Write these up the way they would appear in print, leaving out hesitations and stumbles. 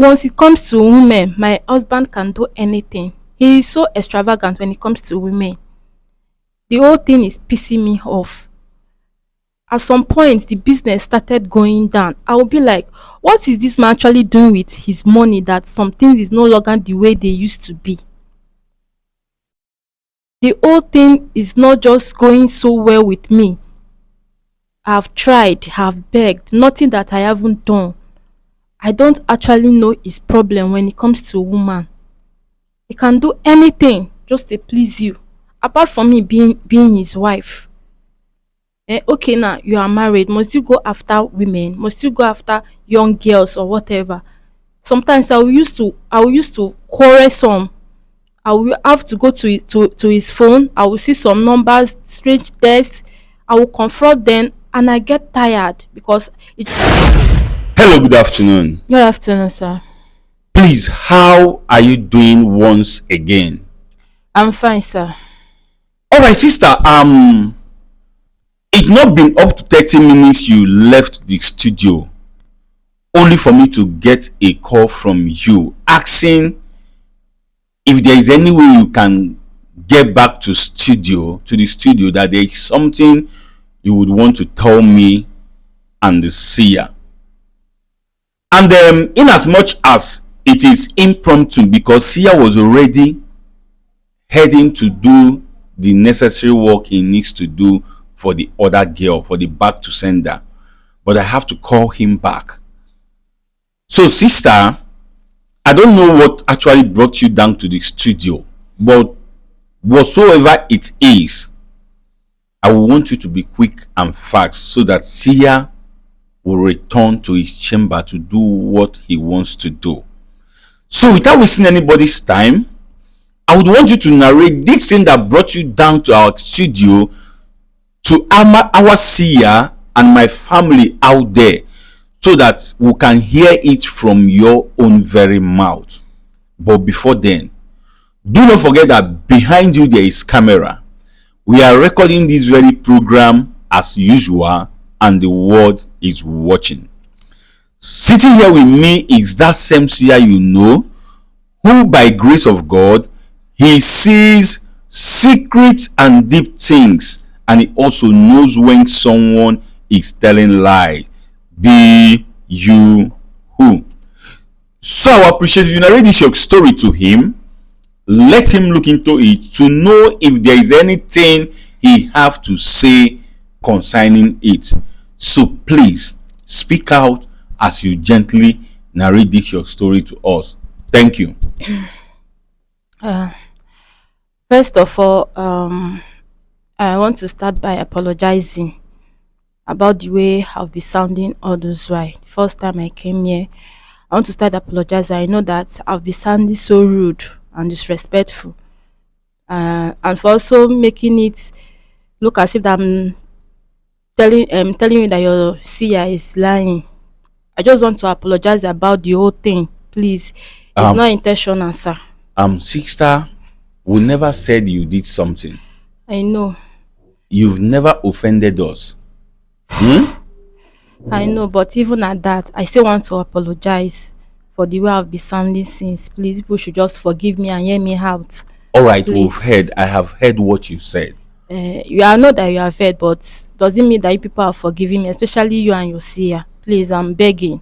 Once it comes to women, my husband can do anything. He is so extravagant when it comes to women. The whole thing is pissing me off. At some point, the business started going down. I will be like, what is this man actually doing with his money that some things is no longer the way they used to be? The whole thing is not just going so well with me. I've tried, have begged, nothing that I haven't done. I don't actually know his problem when it comes to a woman. He can do anything just to please you. Apart from me being his wife. Okay, now you are married. Must you go after women? Must you go after young girls or whatever? Sometimes I will used to quarrel some. I will have to go to his phone. I will see some numbers, strange texts. I will confront them, and I get tired because it. Hello, good afternoon. Good afternoon, sir. Please, how are you doing once again? I'm fine, sir. All right, sister. It's not been up to 30 minutes you left the studio, only for me to get a call from you asking if there is any way you can get back to the studio, that there is something you would want to tell me and the seer. And in as much as it is impromptu, because seer was already heading to do the necessary work he needs to do for the other girl, for the back to sender, but I have to call him back. So sister, I don't know what actually brought you down to the studio, but whatsoever it is, I want you to be quick and fast so that seer will return to his chamber to do what he wants to do. So without wasting anybody's time, I would want you to narrate this thing that brought you down to our studio to our seer and my family out there, so that we can hear it from your own very mouth. But before then, do not forget that behind you there is camera. We are recording this very program as usual, and the world is watching. Sitting here with me is that same seer you know, who by grace of God, he sees secret and deep things, and he also knows when someone is telling lies. Be you who. So I appreciate you narrate this your story to him. Let him look into it to know if there is anything he have to say concerning it. So please speak out as you gently narrate this your story to us. Thank you. First of all, I want to start by apologizing about the way I'll be sounding all those while. The first time I came here, I want to start apologizing. I know that I'll be sounding so rude and disrespectful, and for also making it look as if I'm telling you that your seer is lying. I just want to apologize about the whole thing. Please, it's not intentional, sir. Sister, we never said you did something. I know. You've never offended us. I know, but even at that, I still want to apologize for the way I've been sounding since. Please, people should just forgive me and hear me out. All right, Please. we've heard. I have heard what you said. I know that you have heard, but doesn't mean that you people are forgiving me, especially you and your seer. Please, I'm begging.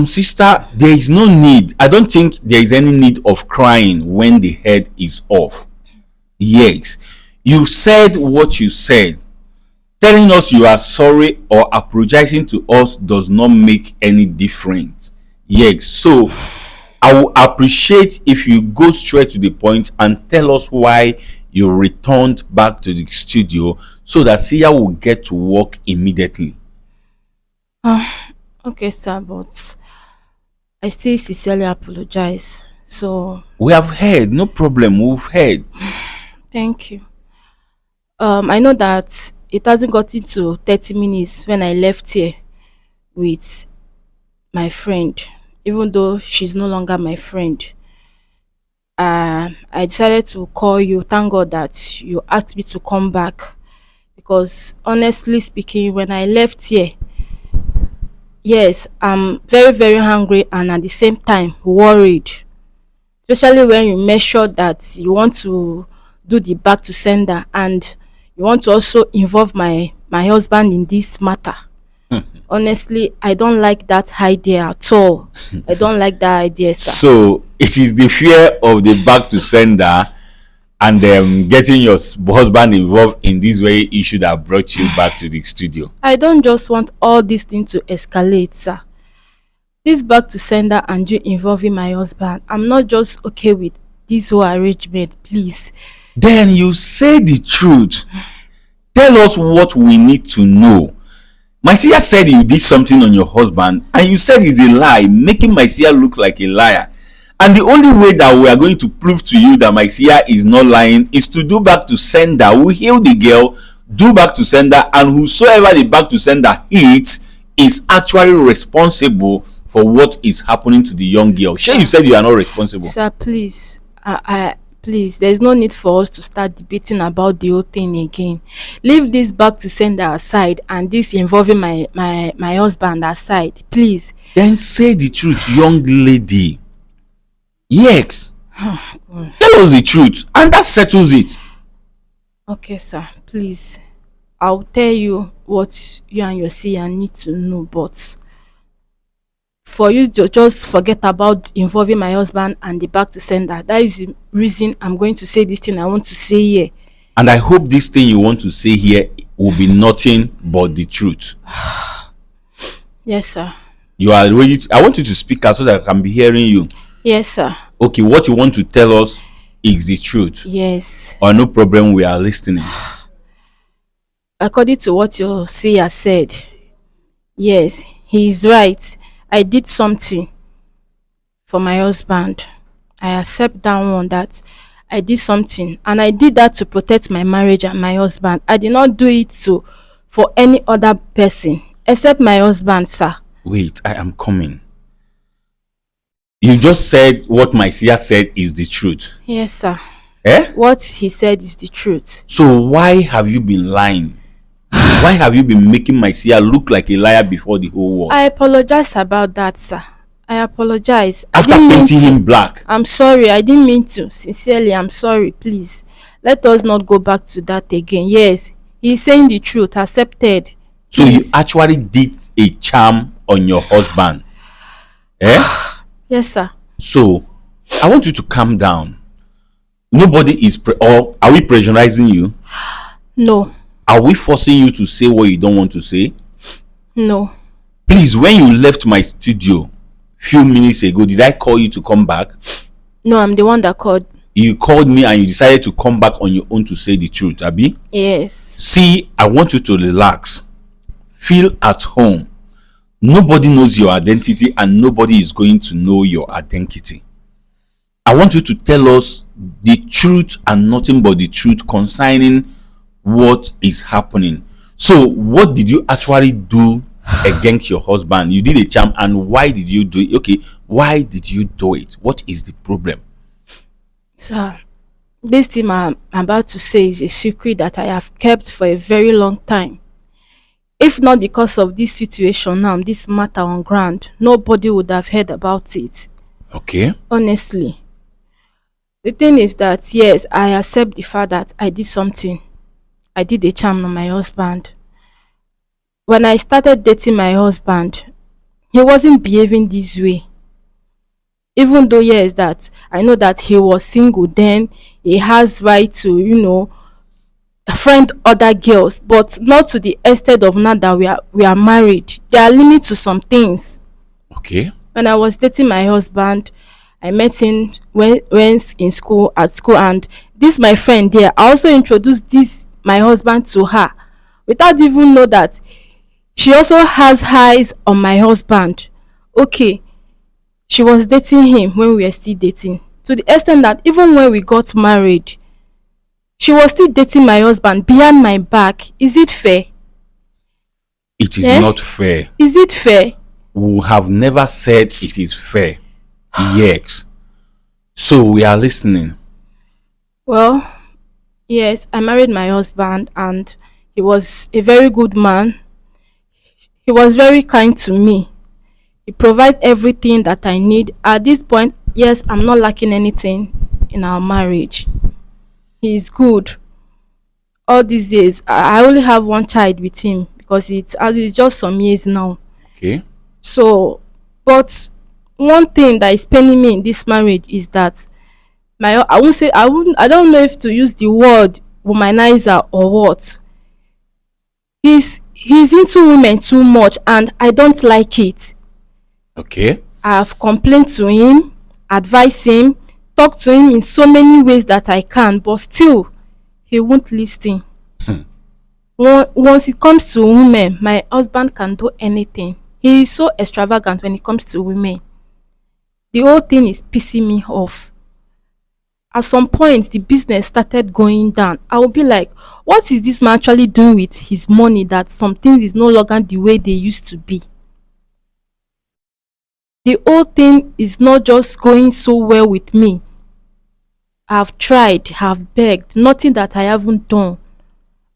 Sister, there is no need. I don't think there is any need of crying when the head is off. Yes, you said what you said. Telling us you are sorry or apologizing to us does not make any difference. Yes, so I will appreciate if you go straight to the point and tell us why you returned back to the studio, so that Sia will get to work immediately. Okay, sir, but I still sincerely apologize. So We have heard, no problem, we've heard. thank you. I know that it hasn't gotten to 30 minutes when I left here with my friend, even though she's no longer my friend. I decided to call you. Thank God that you asked me to come back, because honestly speaking, when I left here, Yes, I'm very, very hungry and at the same time worried. Especially when you make sure that you want to do the back to sender and you want to also involve my husband in this matter. Honestly, I don't like that idea at all. I don't like that idea, sir. So it is the fear of the back to sender and getting your husband involved in this very issue that brought you back to the studio. I don't just want all this thing to escalate, sir. This back to sender and you involving my husband, I'm not just okay with this whole arrangement, please. Then you say the truth. Tell us what we need to know. My sister said you did something on your husband and you said it's a lie, making my sister look like a liar. And the only way that we are going to prove to you that my sister is not lying is to do back to sender. We heal the girl, do back to sender, and whosoever the back to sender hits is actually responsible for what is happening to the young girl. Sure, you said you are not responsible. Sir, please, please, there's no need for us to start debating about the whole thing again. Leave this back to sender aside and this involving my husband aside, please. Then say the truth, young lady. Yes. Tell us the truth and that settles it. Okay, sir, please. I'll tell you what you and your seer need to know, but for you to just forget about involving my husband and the back to sender, that is the reason I'm going to say this thing I want to say here. And I hope this thing you want to say here will be nothing but the truth. Yes, sir. You are ready I want you to speak out so that I can be hearing you. Yes, sir. Okay, what you want to tell us is the truth. Yes. Or no problem, we are listening. According to what your seer said, yes, he is right. I did something for my husband. I accept that one, that I did something, and I did that to protect my marriage and my husband. I did not do it for any other person except my husband, sir. Wait, I am coming. You just said what my seer said is the truth. Yes, sir. Eh? What he said is the truth. So why have you been lying? Why have you been making my seer look like a liar before the whole world? I apologize about that, sir. I apologize. After painting him black. I'm sorry. I didn't mean to. Sincerely, I'm sorry. Please, let us not go back to that again. Yes, he's saying the truth. Accepted. So you Please. actually did a charm on your husband. Eh? Yes, sir. So I want you to calm down. Nobody is or are we pressurizing you? No. Are we forcing you to say what you don't want to say? No. Please, when you left my studio few minutes ago, did I call you to come back? No, I'm the one that called. You called me and you decided to come back on your own to say the truth, Abi? Yes. See, I want you to relax. Feel at home. Nobody knows your identity and nobody is going to know your identity. I want you to tell us the truth and nothing but the truth concerning what is happening. So what did you actually do against your husband? You did a charm, and why did you do it? Okay, why did you do it? What is the problem? Sir, this thing I'm about to say is a secret that I have kept for a very long time. If not because of this situation now, this matter on ground, nobody would have heard about it. Okay. Honestly. The thing is that, yes, I accept the fact that I did something. I did a charm on my husband. When I started dating my husband, he wasn't behaving this way. Even though, yes, that I know that he was single, then he has right to, friend other girls, but not to the extent of now that we are married. There are limits to some things. Okay. When I was dating my husband, I met him when in school, and this my friend there, I also introduced this my husband to her without even know that she also has eyes on my husband. Okay, she was dating him when we were still dating, to the extent that even when we got married, she was still dating my husband behind my back. Is it fair? It is not fair. Is it fair? We have never said it is fair. Yes. So we are listening. Well, yes, I married my husband and he was a very good man. He was very kind to me. He provides everything that I need. At this point, yes, I'm not lacking anything in our marriage. He is good. All these years, I only have one child with him because it's just some years now. Okay. So, but one thing that is paining me in this marriage is that I won't say I don't know if to use the word womanizer or what. He's into women too much and I don't like it. Okay. I've complained to him, advised him, talked to him in so many ways that I can, but still he won't listen. Once it comes to women, my husband can do anything. He is so extravagant when it comes to women. The whole thing is pissing me off. At some point, the business started going down. I will be like, what is this man actually doing with his money that some things is no longer the way they used to be? The whole thing is not just going so well with me. I've tried, have begged, nothing that I haven't done.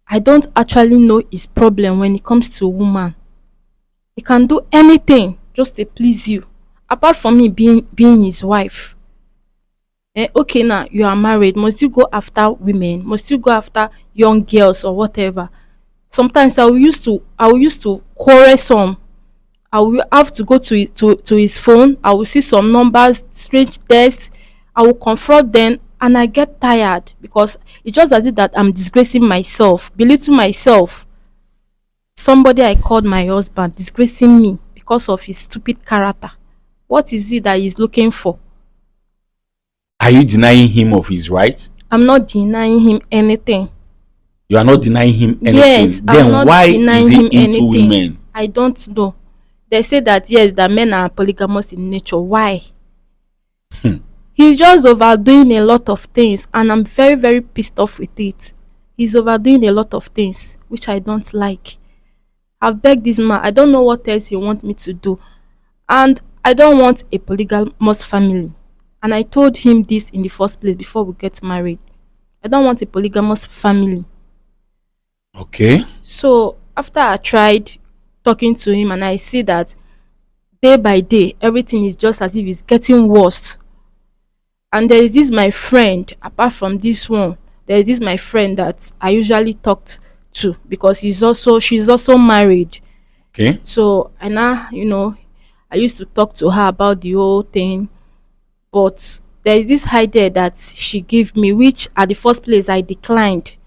I don't actually know his problem when it comes to a woman. He can do anything just to please you, apart from me being his wife. Okay, now you are married. Must you go after women? Must you go after young girls or whatever? Sometimes I will used to quarrel some. I will have to go to his phone. I will see some numbers, strange texts. I will confront them and I get tired because it's just as if that I'm disgracing myself, belittling myself. Somebody I called my husband disgracing me because of his stupid character. What is it that he's looking for? Are you denying him of his rights? I'm not denying him anything. You are not denying him Yes, anything. I'm Then not why is denying he him into anything. women? I don't know. They say that yes, that men are polygamous in nature. Why? He's just overdoing a lot of things, and I'm very, very pissed off with it. He's overdoing a lot of things, which I don't like. I've begged this man. I don't know what else he want me to do, and I don't want a polygamous family. And I told him this in the first place before we get married. I don't want a polygamous family. Okay. So after I tried talking to him and I see that day by day everything is just as if it's getting worse. And there is this my friend, apart from this one, there is this my friend that I usually talked to because she's also married. Okay. So and now, I used to talk to her about the whole thing, but there is this idea that she gave me, which at the first place I declined.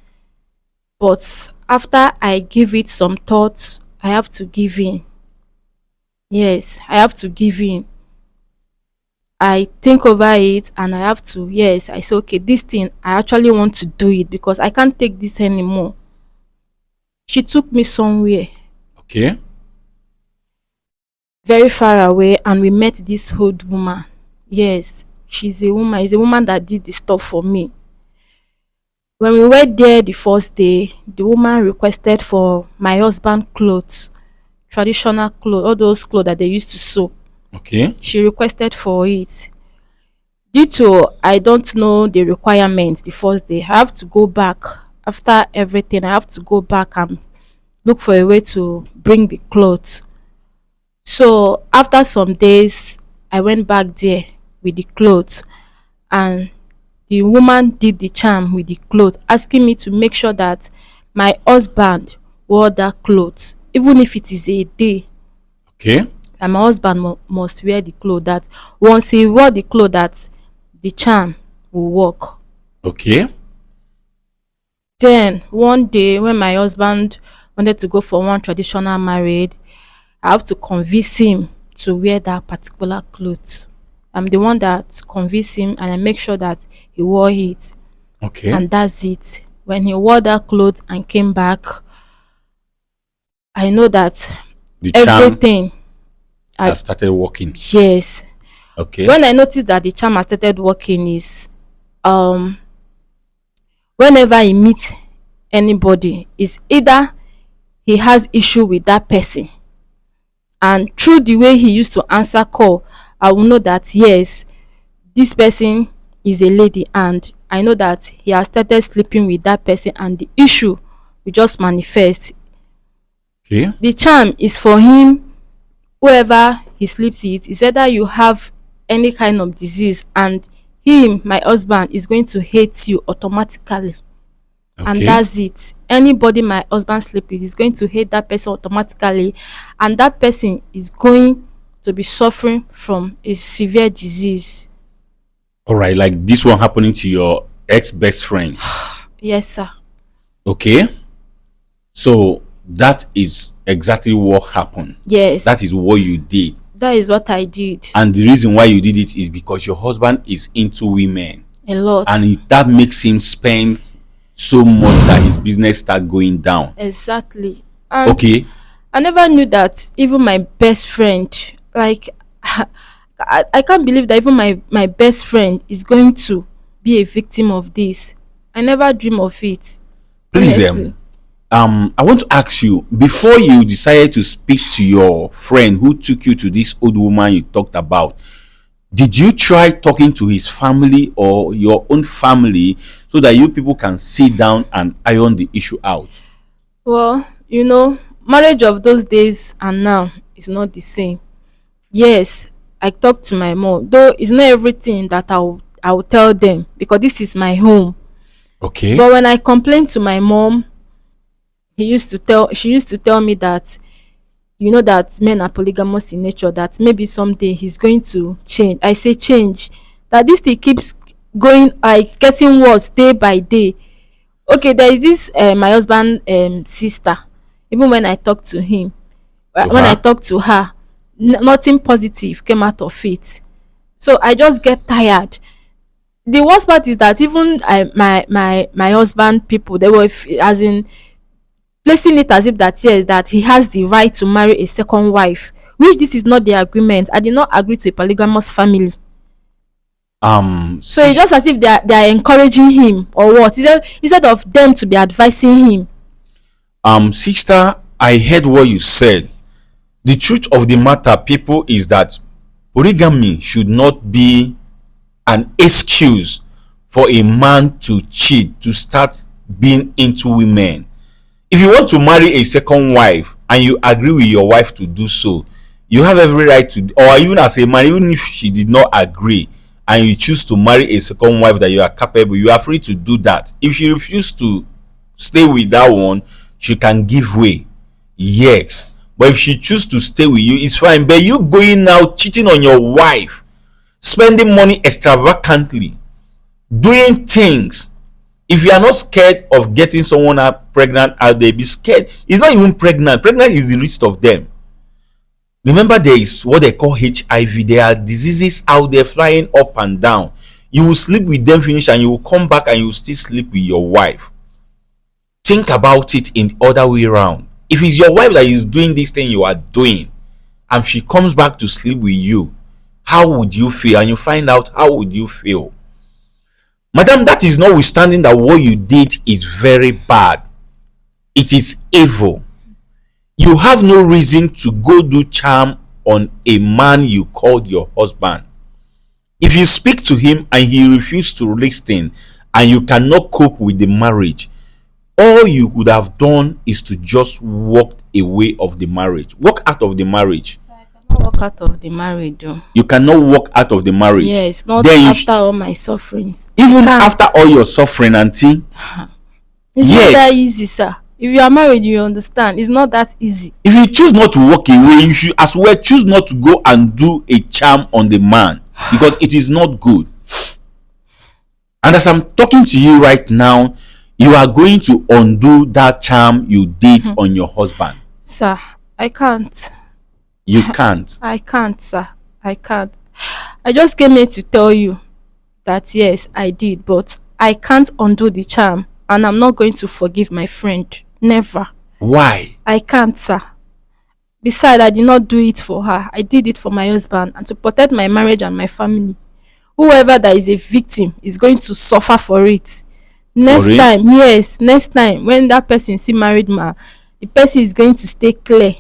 But after I give it some thoughts, I have to give in. Yes, I have to give in. I think over it and I have to, yes, I say, okay, this thing, I actually want to do it because I can't take this anymore. She took me somewhere Okay. very far away and we met this old woman. Yes, is a woman that did the stuff for me. When we went there the first day, the woman requested for my husband clothes, traditional clothes, all those clothes that they used to sew. Okay. She requested for it. Due to I don't know the requirements the first day, I have to go back. After everything, I have to go back and look for a way to bring the clothes. So after some days, I went back there with the clothes and the woman did the charm with the clothes, asking me to make sure that my husband wore that clothes, even if it is a day. Okay. And my husband must wear the clothes. That once he wore the clothes, that the charm will work. Okay. Then one day, when my husband wanted to go for one traditional marriage, I have to convince him to wear that particular clothes. I'm the one that convinced him and I make sure that he wore it. Okay. And that's it. When he wore that clothes and came back, I know that The charm everything, has started working. yes. Okay. When I noticed that the charm has started working is um whenever he meets anybody, is either he has issue with that person, and through the way he used to answer call, I will know that yes, this person is a lady and I know that he has started sleeping with that person and the issue will just manifest. Okay. The charm is for him, whoever he sleeps with, is either you have any kind of disease, and him, my husband, is going to hate you automatically. And Okay. that's it. Anybody my husband sleep with is going to hate that person automatically, and that person is going to be suffering from a severe disease. All right. Like this one happening to your ex best friend. Yes, sir. Okay. So that is exactly what happened. Yes, That is what you did. that is what I did. And the reason why you did it is because your husband is into women. A lot. And that makes him spend so much that his business start going down. Exactly. And Okay. I never knew that even my best friend, like, I can't believe that even my best friend is going to be a victim of this. I never dream of it. Please, Honestly. I want to ask you, before you decided to speak to your friend who took you to this old woman you talked about, did you try talking to his family or your own family so that you people can sit down and iron the issue out? Well, marriage of those days and now is not the same. Yes, I talk to my mom, though it's not everything that I will tell them, because this is my home. Okay. But when I complain to my mom, she used to tell me that, that men are polygamous in nature, that maybe someday he's going to change. I say change, that this thing keeps going, like, getting worse day by day. Okay, there is this my husband sister. Even when I talk to him, To when I her? talk to her, nothing positive came out of it. So I just get tired. The worst part is that even my husband people, they were as in placing it as if that, yes, that he has the right to marry a second wife, which this is not the agreement. I did not agree to a polygamous family. So it's See, just as if they are encouraging him, or what, instead of them to be advising him. sister, I heard what you said. The truth of the matter, people, is that polygamy should not be an excuse for a man to cheat, to start being into women. If you want to marry a second wife and you agree with your wife to do so, you have every right to, or even as a man, even if she did not agree and you choose to marry a second wife that you are capable, you are free to do that. If she refuses to stay with that one, she can give way. Yes. But if she chooses to stay with you, it's fine. But you going out cheating on your wife, spending money extravagantly, doing things. If you are not scared of getting someone pregnant out there, be scared. It's not even pregnant. Pregnant is the least of them. Remember, there is what they call HIV. There are diseases out there flying up and down. You will sleep with them, finish, and you will come back and you will still sleep with your wife. Think about it in the other way around. If it's your wife that is doing this thing you are doing, and she comes back to sleep with you, how would you feel? And you find out, how would you feel? Madam, that is notwithstanding that what you did is very bad. It is evil. You have no reason to go do charm on a man you called your husband. If you speak to him and he refuses to listen and you cannot cope with the marriage, all you could have done is to just walk away of the marriage. Walk out of the marriage. So I cannot walk out of the marriage, though. You cannot walk out of the marriage. Yes, not Then after all my sufferings. even Can't. after all your suffering, auntie. It's Yes. not that easy, sir. If you are married, you understand. It's not that easy. If you choose not to walk away, you should as well choose not to go and do a charm on the man, because it is not good. And as I'm talking to you right now, you are going to undo that charm you did on your husband. Sir, I can't. You can't. I can't, sir. I can't. I just came here to tell you that yes, I did, but I can't undo the charm, and I'm not going to forgive my friend. Never. Why? I can't, sir. Besides, I did not do it for her. I did it for my husband and to protect my marriage and my family. Whoever that is a victim is going to suffer for it. Next it? time, yes, next time when that person see married man, the person is going to stay clear.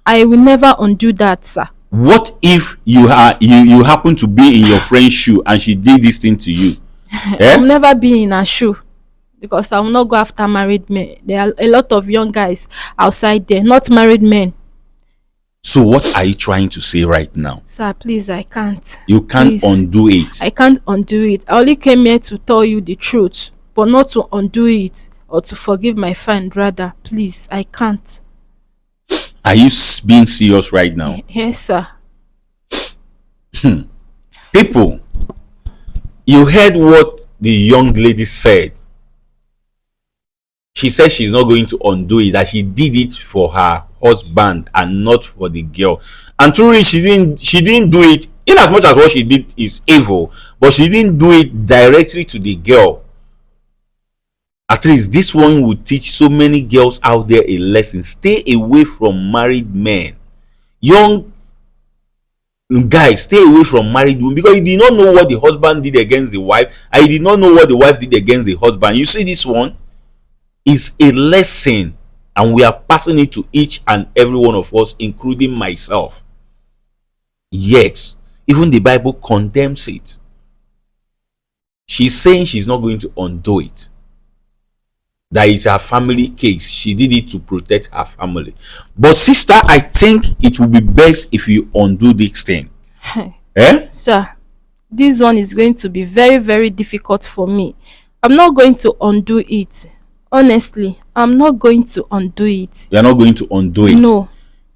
I will never undo that, sir. What if you happen to be in your friend's shoe and she did this thing to you? I will never be in her shoe, because I will not go after married men. There are a lot of young guys outside there, not married men. So what are you trying to say right now? Sir, please, I can't. You can't Please. undo it. I can't undo it. I only came here to tell you the truth, but not to undo it or to forgive my friend, rather. Please, I can't. Are you being serious right now? Yes, sir. People, you heard what the young lady said. She said she's not going to undo it, that she did it for her husband and not for the girl. And truly, she didn't do it, in as much as what she did is evil, but she didn't do it directly to the girl. At least this one would teach so many girls out there a lesson. Stay away from married men. Young guys, stay away from married women, because you did not know what the husband did against the wife, and you did not know what the wife did against the husband. You see, this one is a lesson, and we are passing it to each and every one of us, including myself. Yes, even the Bible condemns it. She's saying she's not going to undo it. That is her family case. She did it to protect her family. But sister, I think it will be best if you undo this thing. Sir, this one is going to be very, very difficult for me. I'm not going to undo it. Honestly, I'm not going to undo it. You are not going to undo it? No.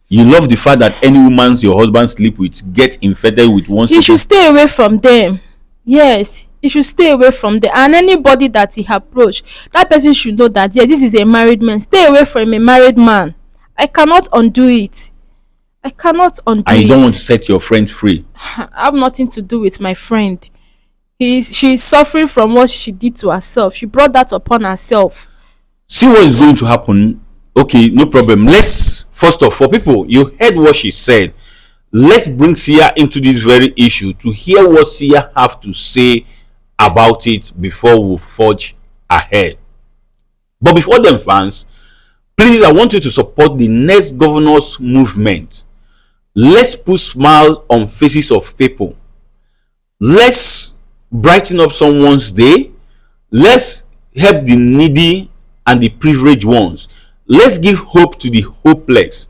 You love the fact that any woman your husband sleep with gets infected with one. You should stay away from them. Yes, you should stay away from them. And anybody that he approach, that person should know that yes, this is a married man. Stay away from a married man. I cannot undo it. I cannot undo it. And you don't want to set your friend free. I have nothing to do with my friend. She is suffering from what she did to herself. She brought that upon herself. See what is going to happen. Okay, no problem. Let's first of all, people, you heard what she said. Let's bring Sia into this very issue to hear what Sia have to say about it before we forge ahead. But before then, fans, please, I want you to support the next governors movement. Let's put smiles on faces of people. Let's brighten up someone's day. Let's help the needy and the privileged ones. Let's give hope to the hopeless.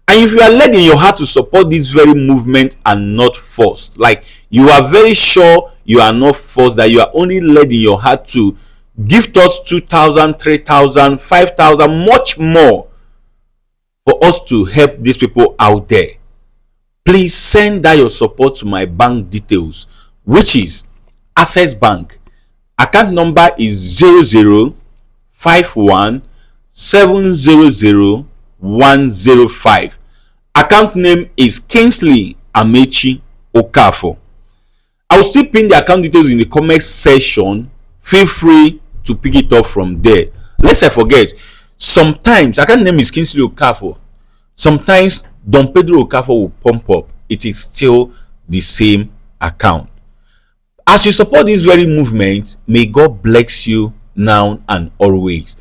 And if you are led in your heart to support this very movement and not forced, like you are very sure you are not forced, that you are only led in your heart to gift us 2,000, 3,000, 5,000, much more for us to help these people out there, please send that your support to my bank details, which is Access Bank. Account number is 0051700105. Account name is Kingsley Amechi Okafor. I will still pin the account details in the comment section. Feel free to pick it up from there. Lest I forget, sometimes account name is Kingsley Okafor. Sometimes Don Pedro Okafor will pump up. It is still the same account. As you support this very movement, may God bless you now and always.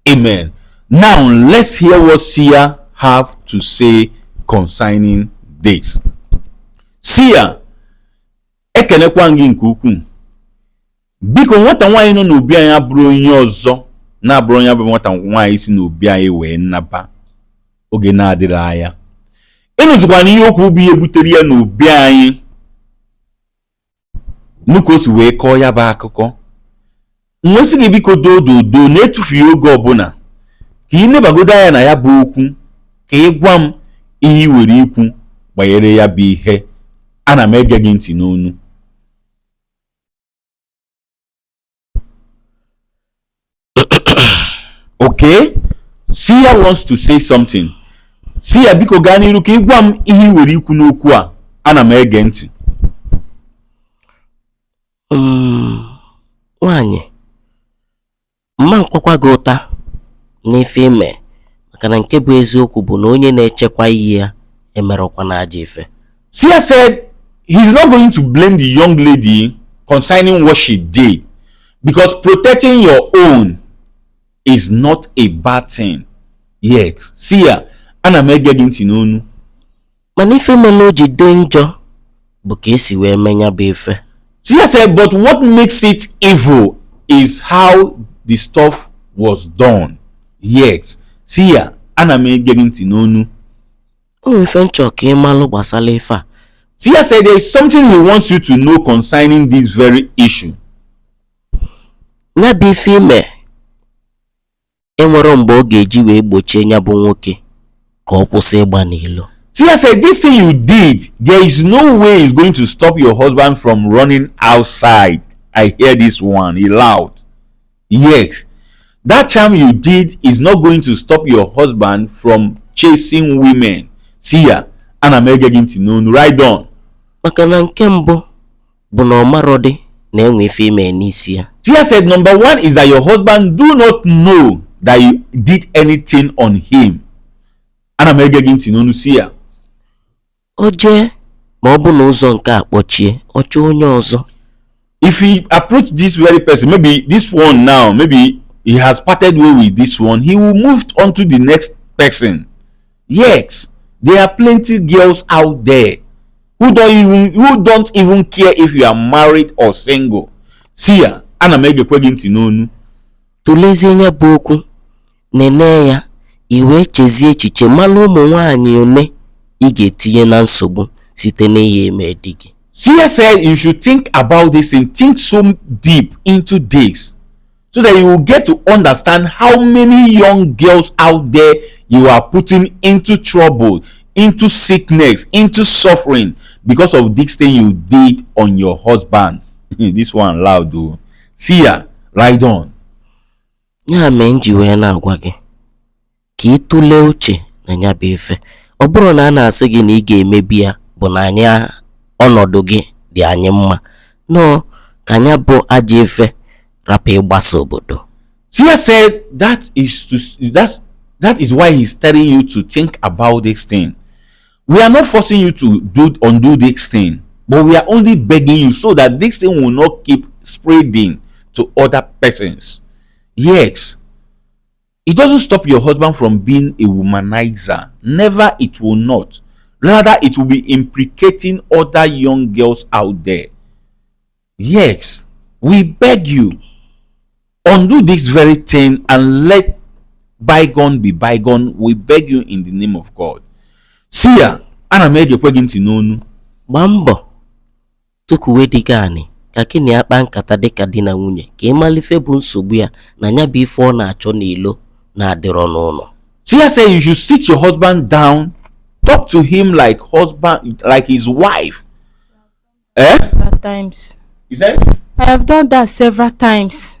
Amen. Now let's hear what Sia have to say concerning this. Sia, ekenekwa gị nke ukwuu. Biko nwata nwaanyị nọ n'obi anyị abụrụ onye ọzọ na-abụrụ onye bụ nwata nwaanyị si n'obi anyị wee naba oge na-adịrị anya. Ịnụzikwa na ihe okwu bụ ihe butere ya n'obi anyị. Nnukwu o si wee kọọ ya bụ akụkọ. Nwesị gị biko dododo na-etufughị oge ọbụla ka ị nebagodo anya na ya bụ okwu, ka ị gwa m ihe i were ikwu gbanyere ya bụ ihe. Ana m ege gị ntị n'onu. Okay, Sia wants to say something. Sia biko gaa n'iru ka ị gwa m ihe i were ikwu n'okwu a. Ana m ege ntị. Nwanyị, mma nkwakwa gị ụta n'ife ime, maka na nke bụ eziokwu bụ na onye na-echekwa iyi ya emerọkwa na aja ife. Sia said he's not going to blame the young lady concerning what she did, because protecting your own is not a bad thing. Yes, Sia, ana m ege gị ntị n'onu. Mana ife mere o ji dị njọ bụ ka esi wee menya bụ ife. Sia said, but what makes it evil is how the stuff was done. Yes, Sia, ana m ege gị ntị n'onu. O ife nchọ ka ịmalụ gbasara ife a. Sia said there is something he wants you to know concerning this very issue. Ya bụ ife ime enwere mgbe ọ ga-eji wee gbochie ya bụ nwoke ka ọ kwụsị ịgba n'ilo. Sia said this thing you did, there is no way it's going to stop your husband from running outside. I hear this one, he loud. Yes, that charm you did is not going to stop your husband from chasing women. Sia, ana m ege gị ntị n'onu, right on. Maka na nke mbụ bụ na ọ marọdị na enwe ife ime n'isi ya. Sia said number one is that your husband do not know that you did anything on him. Ana m ege gị ntị n'onu, Sia. O jee ma ọ bụ na ụzọ nke a kpọchie, ọ chọọ onye ọzọ. If he approach this very person, maybe this one now, maybe he has parted way with this one, he will move on to the next person. Yes, there are plenty girls out there who don't even care if you are married or single. Sia, ana m egekwe gị ntị n'onu. Tụlezie nya bụ okwu, nene ya, iwe chezie echiche malụ ụmụ nwaanyị one ị ga-etinye na nsogbu site n'ihe eme di gị. Sia said you should think about this and think so deep into this so that you will get to understand how many young girls out there you are putting into trouble, into sickness, into suffering because of this thing you did on your husband. This one loud though. Sia, right on. Ya mee nji wee na-agwa gị ka ị tụlee uche na ya bụ ife. Ọ bụrụ na a na-asị gị na ị ga-emebi ya bụ na anya ọnọdụ gị dị anyị mma, no ka anya bụ ajọ ife rapụ ịgbasa obodo. Sia said that is why he's telling you to think about this thing. We are not forcing you to undo this thing, but we are only begging you so that this thing will not keep spreading to other persons. Yes, it doesn't stop your husband from being a womanizer. Never, it will not. Rather, it will be implicating other young girls out there. Yes, we beg you, undo this very thing and let bygone be bygone. We beg you in the name of God. Sia, ana m egekwe gị ntị n'onu. Gbaa mbọ tụkwuwe dị gị anị ka gị na ya kpaa nkata dịka di na nwunye ka ị malife bụ nsogbu ya na ya bụ ife ọ na-achọ n'ilo na-adịrọ n'ụlọ. Sia said you should sit your husband down, talk to him like his wife. Several times. You said? I have done that several times.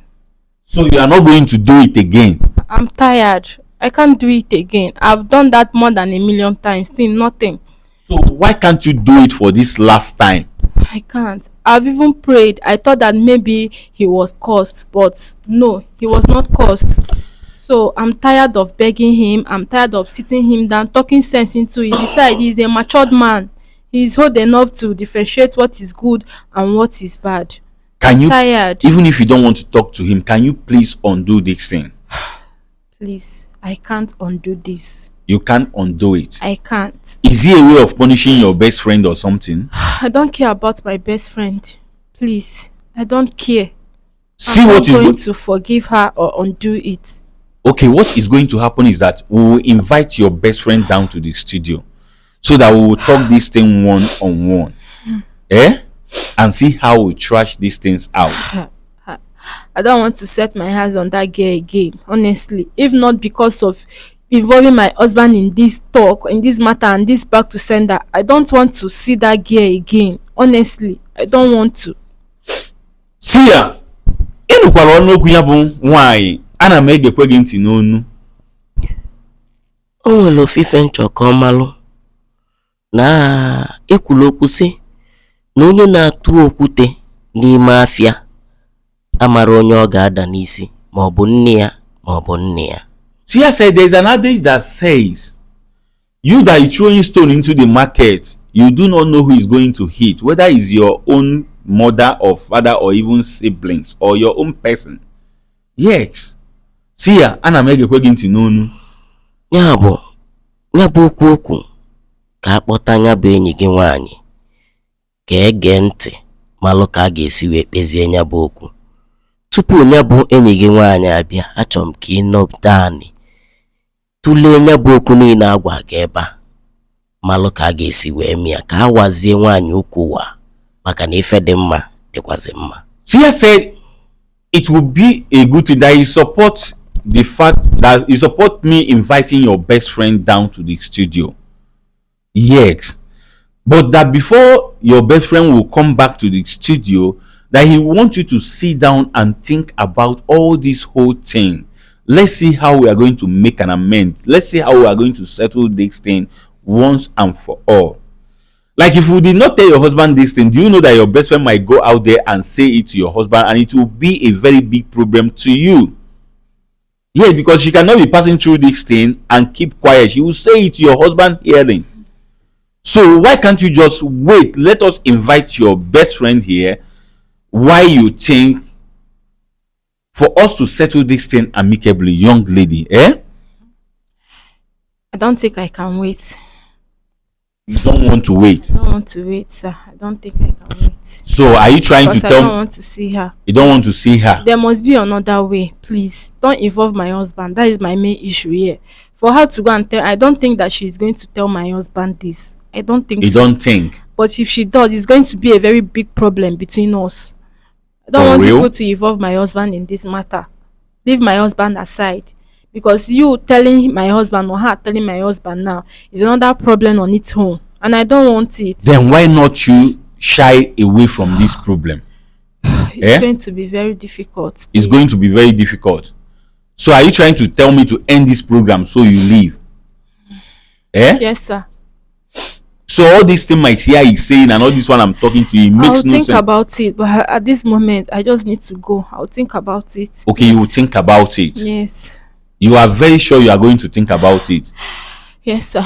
So you are not going to do it again? I'm tired. I can't do it again. I've done that more than 1,000,000 times. Still nothing. So why can't you do it for this last time? I can't. I've even prayed. I thought that maybe he was cursed, but no, he was not cursed. So I'm tired of begging him. I'm tired of sitting him down, talking sense into it. Besides, he's a matured man. He's old enough to differentiate what is good and what is bad. Can you, tired. even if you don't want to talk to him, can you please undo this thing? Please, I can't undo this. You can't undo it. I can't. Is he a way of punishing your best friend or something? I don't care about my best friend. Please, I don't care. See I'm what not is going to forgive her or undo it. Okay, what is going to happen is that we will invite your best friend down to the studio so that we will talk this thing one on one. And see how we trash these things out. I don't want to set my eyes on that girl again, honestly. If not because of involving my husband in this talk, in this matter, and this back to sender, I don't want to see that girl again. Honestly, I don't want to. Sia, ịnụkwara ọnụ okwu ya bụ nwanyị, ana m egekwe gị ntị n'onu. O nwere ofufe nchọ ka ọ malụ na ekwulu okwu sị na onye na-atụ okwute n'ime afịa amara onye ọ ga-ada n'isi ma ọ bụ nne ya ma ọ bụ nne ya. Sia said there is an adage that says, you that is throwing stone into the market, you do not know who is going to hit, whether it's your own mother or father or even siblings or your own person. Yes. Sia, ana m egekwe gị ntị n'onu. Ya bụ okwu ka akpọta ya bụ enyi gị nwaanyị ka ege ntị malụ ka a ga-esi wee kpezie ya bụ okwu. Tupu ya bụ enyi gị nwaanyị abịa, achọrọ m ka ị nọpụta anị tụlee ya bụ okwu niile agwa gị ebe a malụ ka a ga-esi wee mịa ka a wazie nwaanyị ukwu ụwa maka na ife dị mma dịkwazi mma. Sia said it would be a good thing that you support the fact that you support me inviting your best friend down to the studio. Yes, but that before your best friend will come back to the studio, that he wants you to sit down and think about all this whole thing. Let's see how we are going to make an amend. Let's see how we are going to settle this thing once and for all. Like, if you did not tell your husband this thing, do you know that your best friend might go out there and say it to your husband, and it will be a very big problem to you? Yeah, because she cannot be passing through this thing and keep quiet. She will say it to your husband hearing. So why can't you just wait? Let us invite your best friend here. Why you think for us to settle this thing amicably, young lady, eh? I don't think I can wait. You don't want to wait. I don't want to wait, sir. I don't think I can wait. So are you trying Because to I tell don't me want to see her. you don't want to see her? There must be another way. Please don't involve my husband. That is my main issue here. For her to go and tell, I don't think that she's going to tell my husband this. I don't think You so. don't think? But if she does, it's going to be a very big problem between us. I don't For want real? people to involve my husband in this matter. Leave my husband aside. Because you telling my husband or her telling my husband now is another problem on its own. And I don't want it. Then why not you shy away from this problem? It's going to be very difficult. It's going to be very difficult. So are you trying to tell me to end this program so you leave? Yes, sir. So all this thing my Sia is saying and all this one I'm talking to you, it makes I'll no think sense. about it, but at this moment, I just need to go. I'll think about it. Okay, you will think about it. Yes. You are very sure you are going to think about it. Yes, sir.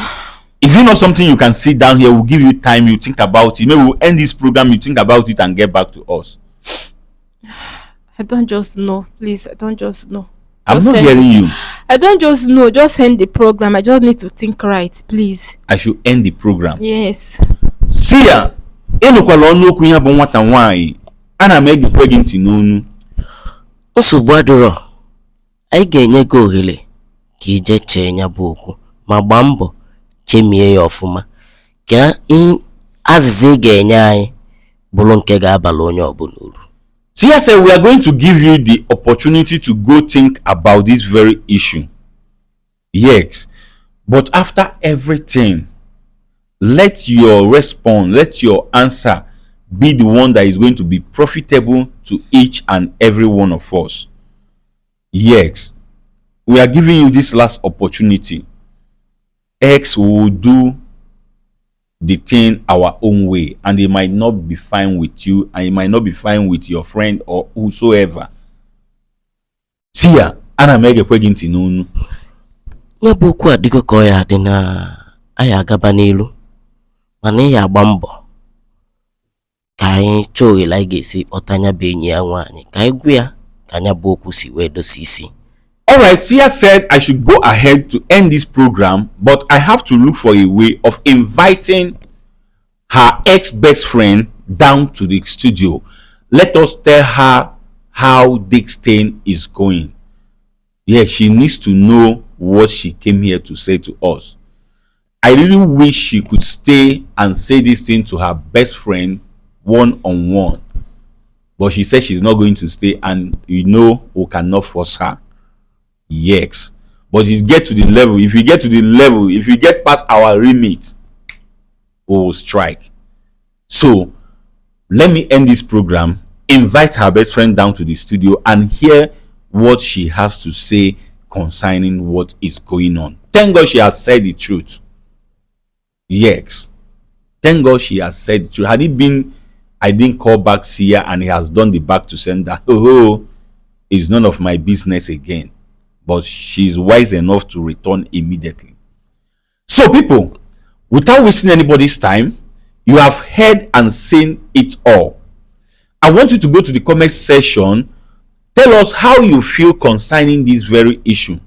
Is it not something you can sit down here? We'll give you time, you think about it. Maybe we'll end this program, you think about it and get back to us. I don't just know. Please, I don't just know. I'm Just not end hearing you. I don't just know. Just end the program. I just need to think right, please. I should end the program. Yes. Sia, enukwala ọnụ okwu ya bụ nwata nwaanyị. Ana m egekwe gị ntị n'onu. Nsogbu adịrọ, anyị ga-enye gị ohere ka ije chee ya bụ okwu ma gbaa mbọ chemie ya ọfụma ka azịza ị ga-enye anyị bụrụ nke ga-abala onye ọbụla uru. Sia said we are going to give you the opportunity to go think about this very issue. Yes, but after everything, let your response, let your answer be the one that is going to be profitable to each and every one of us. Yes, we are giving you this last opportunity. X will do the thing our own way, and it might not be fine with you, and it might not be fine with your friend or whosoever. Sia, ana m egekwe gị ntị n'onu. Ya bụ okwu adịgo ka ọ ya dị na anyị agaba n'ilu mana ị ya agba mbọ ka anyị chọọ ohere anyị ga-esi kpọta anya bụ enyi ya nwaanyị ka anyị gwa ya ka anya bụ okwu si wee dosi isi. Alright, Sia said I should go ahead to end this program, but I have to look for a way of inviting her ex-best friend down to the studio. Let us tell her how this thing is going. Yeah, she needs to know what she came here to say to us. I really wish she could stay and say this thing to her best friend one-on-one. But she said she's not going to stay, and we cannot force her. Yes, but if you get to the level, if you get past our remit, we will strike. So let me end this program, invite her best friend down to the studio and hear what she has to say concerning what is going on. Thank God she has said the truth. Yes, thank God she has said the truth. Had it been I didn't call back Sia and he has done the back to sender, it's none of my business again. But she's wise enough to return immediately. So people, without wasting anybody's time, you have heard and seen it all. I want you to go to the comment section. Tell us how you feel concerning this very issue.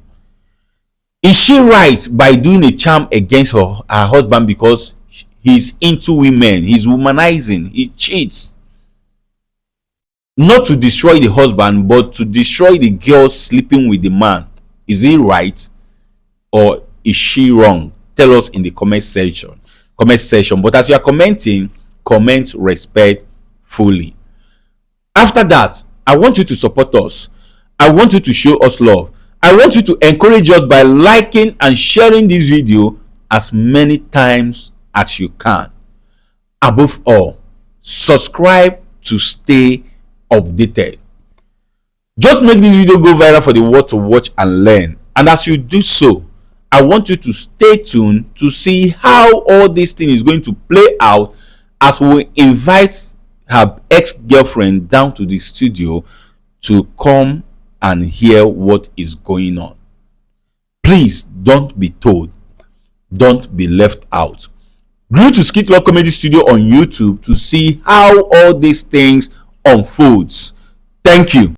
Is she right by doing a charm against her husband because he's into women, he's womanizing, he cheats? Not to destroy the husband, but to destroy the girl sleeping with the man. Is he right or is she wrong? Tell us in the comment section. comment section. But as you are commenting, comment respectfully. After that, I want you to support us. I want you to show us love. I want you to encourage us by liking and sharing this video as many times as you can. Above all, subscribe to stay updated. Just make this video go viral for the world to watch and learn. And as you do so, I want you to stay tuned to see how all this thing is going to play out as we invite her ex-girlfriend down to the studio to come and hear what is going on. Please don't be told. Don't be left out. Go to SKITLORD Comedy Studio on YouTube to see how all these things unfolds. Thank you.